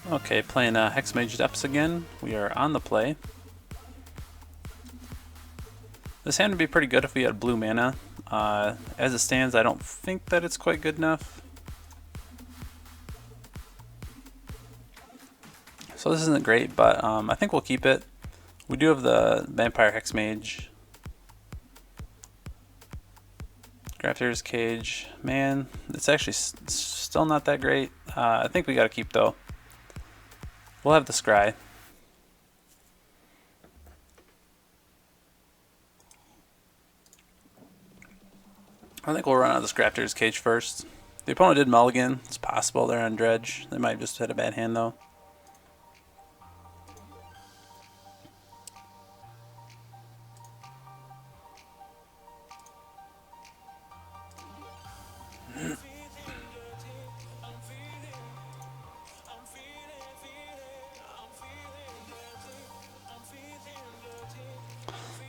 Okay, playing Hexmage Depths again. We are on the play. This hand would be pretty good if we had blue mana. As it stands, I don't think that it's quite good enough. So this isn't great, but I think we'll keep it. We do have the Vampire Hexmage. Grafter's Cage. Man, it's actually still not that great. I think we gotta keep though. We'll have the Scry. I think we'll run out of the Grafter's Cage first. The opponent did mulligan. It's possible they're on Dredge. They might have just had a bad hand though.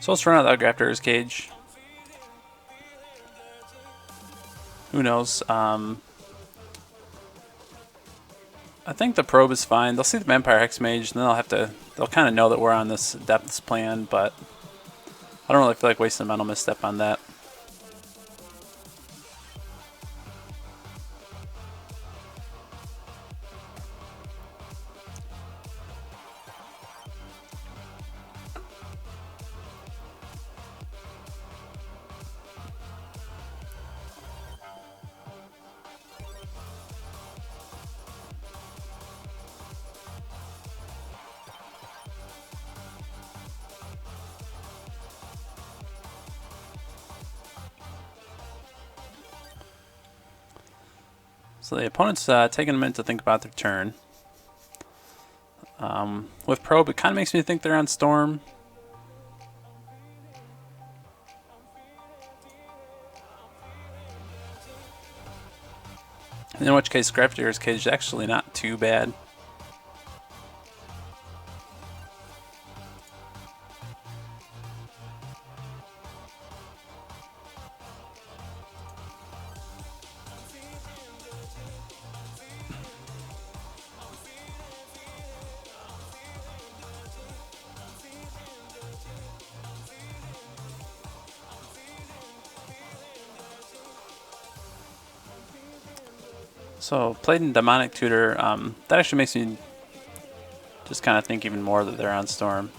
So let's run out of the Grafter's Cage. Who knows? I think the probe is fine. They'll see the Vampire Hexmage, and then they'll kind of know that we're on this Depths plan, but I don't really feel like wasting a mental misstep on that. So the opponent's taking a minute to think about their turn. With probe, it kind of makes me think they're on Storm. In which case, Grafter's Cage is actually not too bad. So played in Demonic Tutor, that actually makes me just kind of think even more that they're on Storm.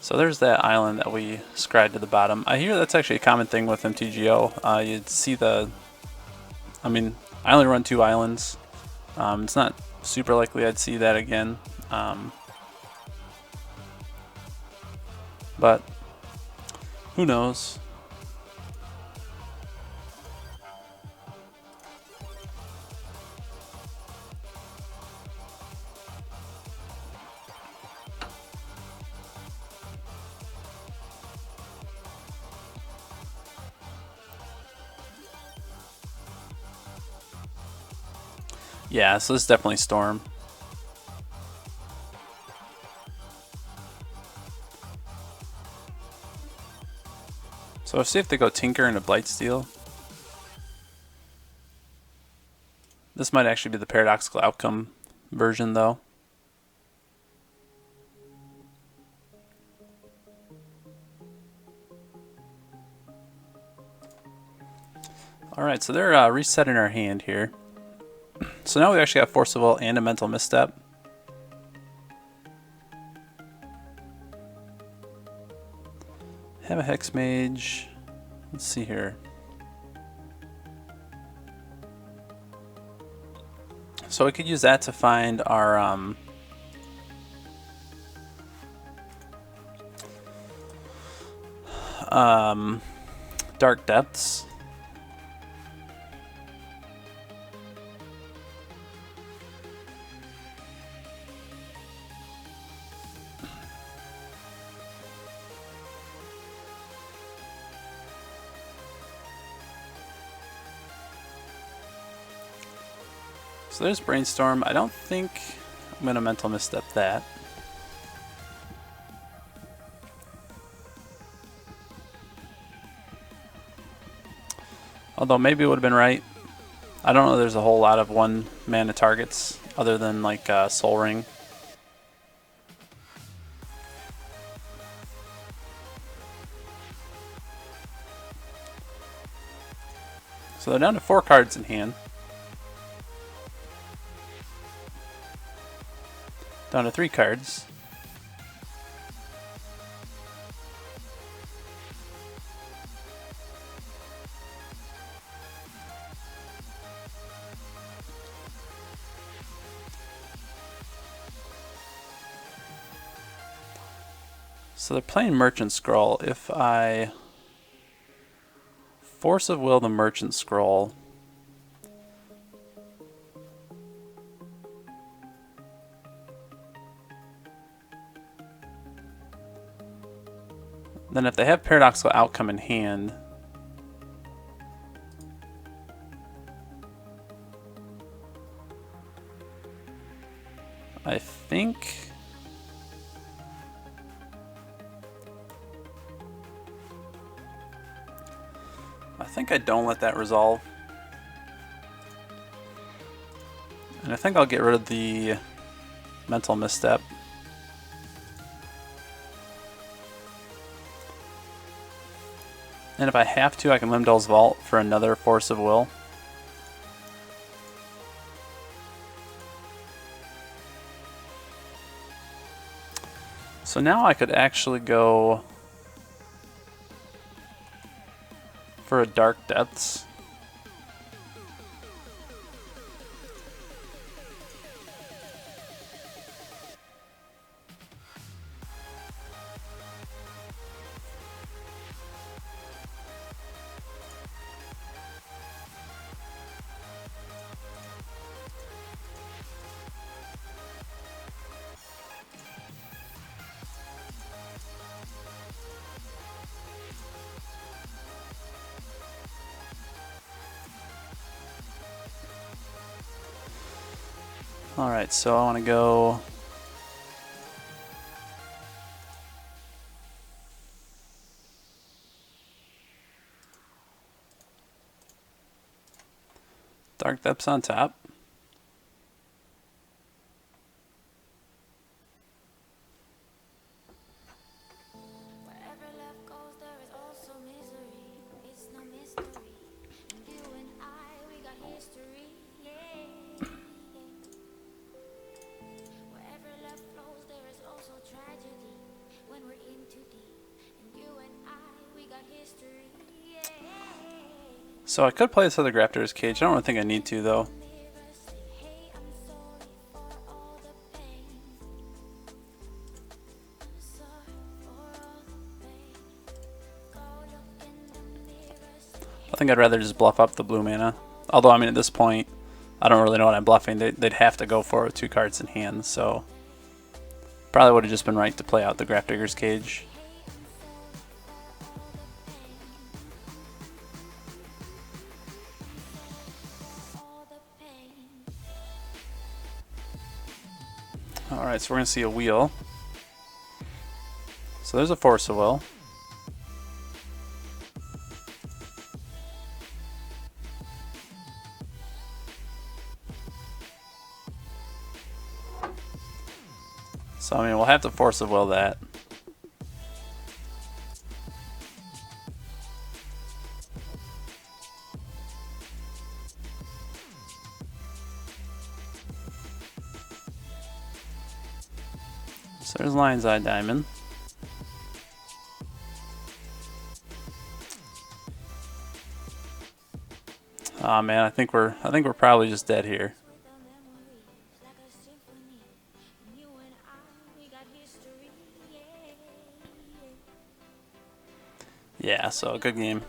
So there's that island that we scried to the bottom. I hear that's actually a common thing with MTGO. You'd see I only run 2 islands. It's not super likely I'd see that again. But who knows? Yeah, so this is definitely Storm. So let's see if they go Tinker into Blightsteel. This might actually be the Paradoxical Outcome version though. Alright, so they're resetting our hand here. So now we actually got Force of Will and a Mental Misstep. Have a Hexmage. Let's see here. So we could use that to find our Dark Depths. So there's Brainstorm. I don't think I'm going to Mental Misstep that. Although maybe it would have been right. I don't know there's a whole lot of 1-mana targets other than like Soul Ring. So they're down to 4 cards in hand. Down to 3 cards. So they're playing Merchant Scroll. If I Force of Will the Merchant Scroll, then if they have Paradoxical Outcome in hand, I think I don't let that resolve. And I think I'll get rid of the Mental Misstep. And if I have to, I can Limdol's Vault for another Force of Will. So now I could actually go for a Dark Depths. Alright, so I want to go Dark Depths on top. So I could play this other Grafter's Cage. I don't really think I need to, though. I think I'd rather just bluff up the blue mana. Although, I mean, at this point, I don't really know what I'm bluffing. They'd have to go for it with 2 cards in hand, so probably would have just been right to play out the Grafdigger's Cage. Alright, so we're going to see a wheel. So there's a Force of Will. So, I mean, we'll have to Force of Will that. So there's Lion's Eye Diamond. Oh man, I think we're probably just dead here. Yeah, so good game.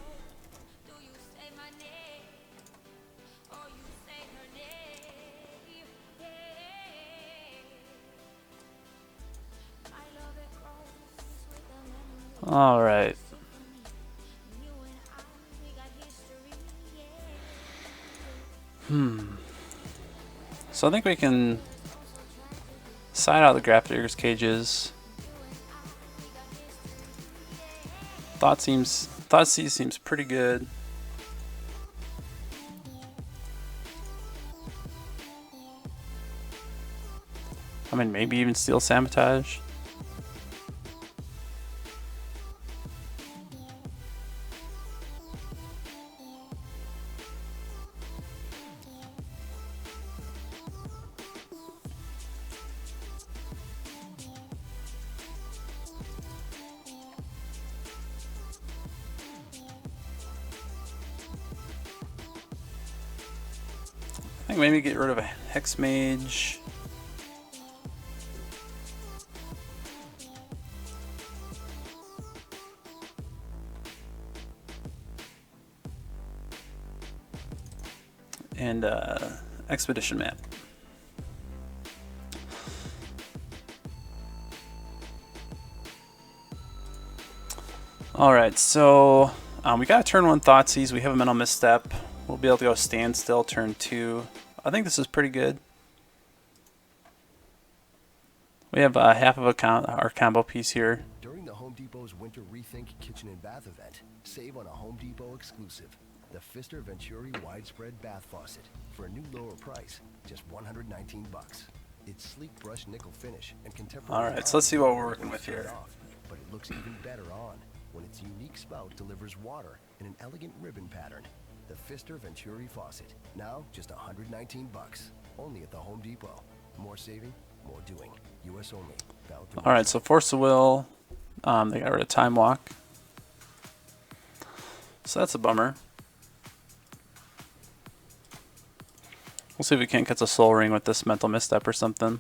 All right. So I think we can side out the Grafdigger's Cages. Thought C seems pretty good. I mean, maybe even Steel Sabotage. I think maybe get rid of a Hex Mage. And Expedition Map. Alright, so we got a turn 1 Thoughtseize. We have a mental misstep. We'll be able to go Standstill turn 2. I think this is pretty good. We have half of our combo piece here. During the Home Depot's Winter Rethink Kitchen and Bath event, save on a Home Depot exclusive, the Pfister Venturi Widespread Bath Faucet, for a new lower price, just $119. Its sleek brushed nickel finish and contemporary. Alright, so let's see what we're working with here. But it looks even better on when its unique spout delivers water in an elegant ribbon pattern. The Pfister Venturi Faucet, now just $119. Only at the Home Depot. More saving, more doing. US only. Alright, so Force of Will. They got rid of Time Walk. So that's a bummer. We'll see if we can't catch a Soul Ring with this Mental Misstep or something.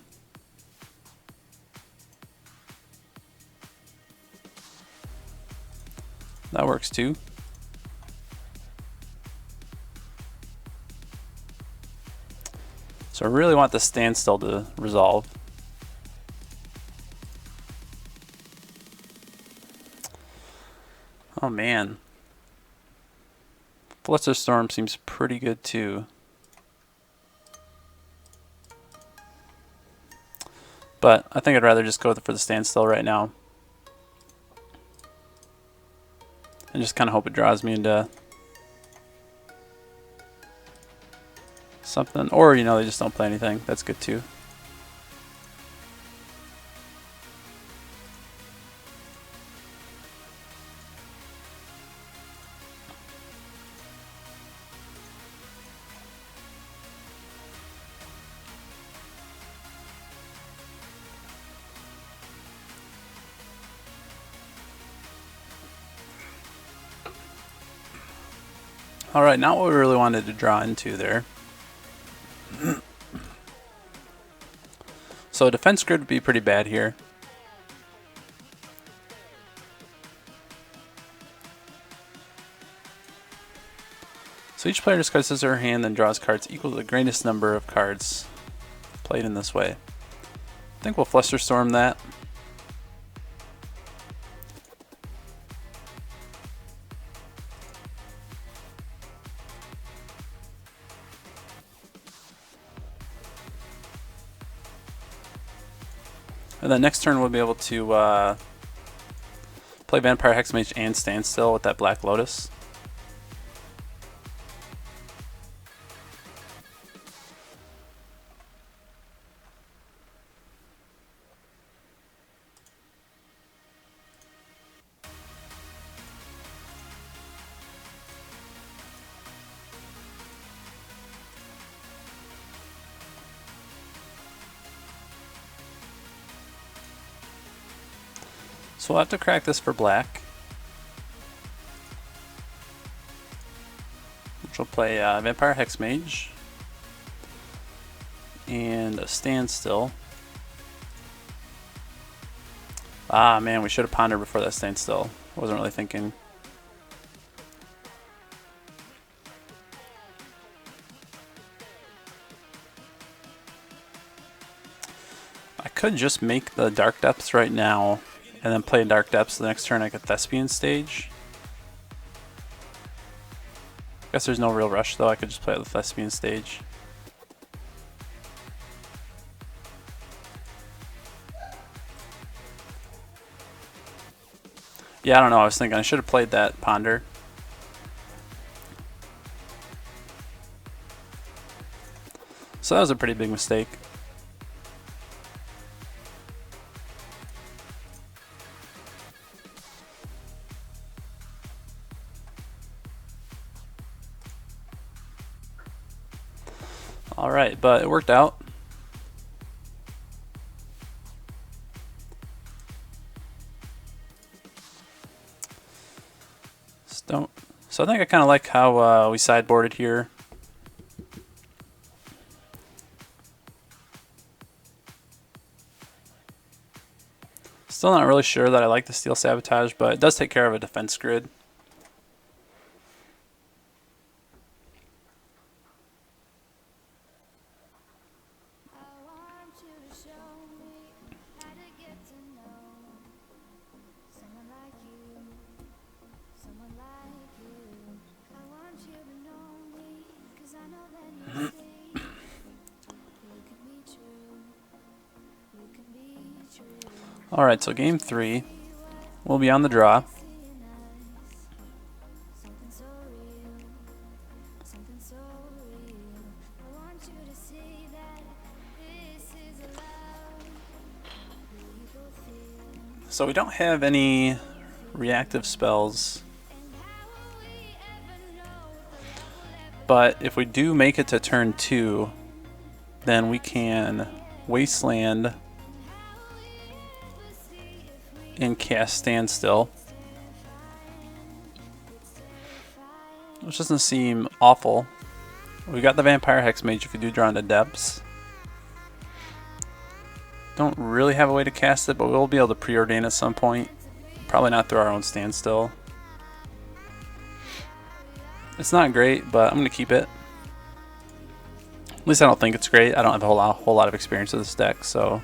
That works too. So I really want the Standstill to resolve. Oh man. Flusterstorm seems pretty good too. But I think I'd rather just go for the Standstill right now. And just kind of hope it draws me into something. Or, you know, they just don't play anything. That's good too. Alright, not what we really wanted to draw into there. So defense grid would be pretty bad here. So each player discards their hand, then draws cards equal to the greatest number of cards played in this way. I think we'll Flusterstorm that. And then next turn we'll be able to play Vampire Hexmage and Standstill with that Black Lotus. So we'll have to crack this for black. Which will play Vampire Hexmage. And a Standstill. Ah man, we should have pondered before that Standstill. Wasn't really thinking. I could just make the Dark Depths right now. And then play Dark Depths the next turn like a Thespian stage. Guess there's no real rush though, I could just play the Thespian stage. Yeah, I don't know, I was thinking I should have played that Ponder. So that was a pretty big mistake. Alright, but it worked out. So I think I kind of like how we sideboarded here. Still not really sure that I like the Steel Sabotage, but it does take care of a defense grid. Alright, so game 3. We'll be on the draw. So we don't have any reactive spells. But if we do make it to turn 2, then we can Wasteland and cast Standstill, which doesn't seem awful. We got the Vampire Hexmage if we do draw into Depths. Don't really have a way to cast it, but we'll be able to preordain at some point. Probably not through our own Standstill. It's not great, but I'm going to keep it. At least I don't think it's great. I don't have a whole lot of experience with this deck, so...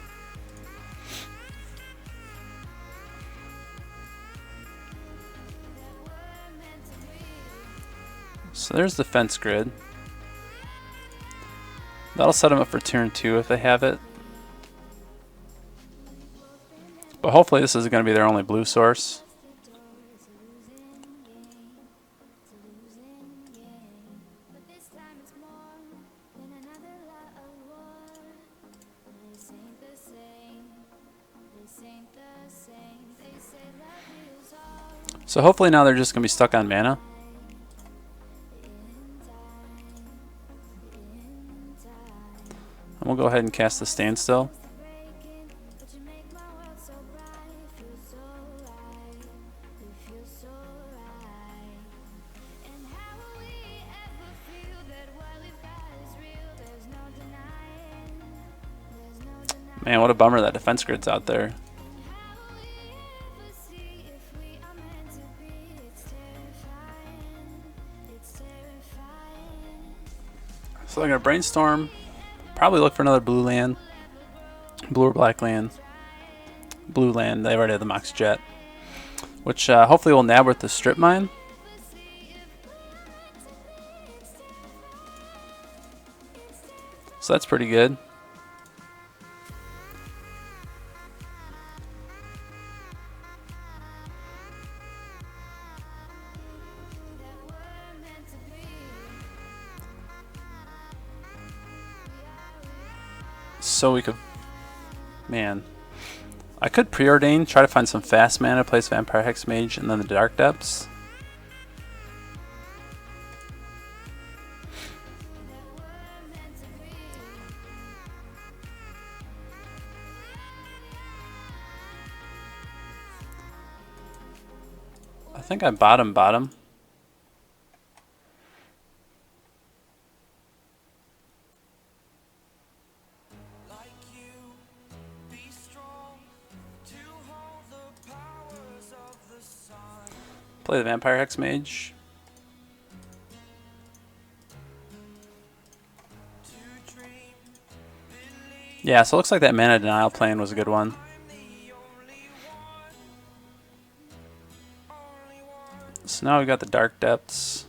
So there's the fence grid. That'll set them up for turn 2 if they have it. But hopefully this is going to be their only blue source. So hopefully now they're just going to be stuck on mana. And we'll go ahead and cast the Standstill. Man, what a bummer that defense grid's out there. So they're going to brainstorm, probably look for another blue land, blue or black land, blue land. They already have the Mox Jet, which hopefully will nab with the Strip Mine. So that's pretty good. So we could, man, I could preordain, try to find some fast mana, place Vampire Hexmage, and then the Dark Depths. I think I bottom. Play the Vampire Hexmage. Yeah, so it looks like that Mana Denial plan was a good one. So now we've got the Dark Depths.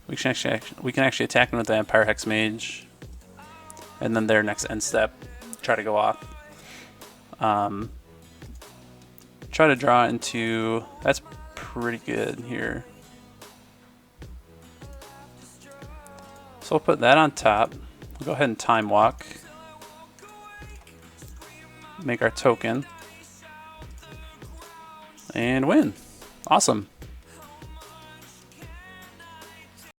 We can actually attack them with the Vampire Hexmage, and then their next end step, try to go off. Try to draw into, that's pretty good here. So we'll put that on top. We'll go ahead and Time Walk. Make our token. And win. Awesome.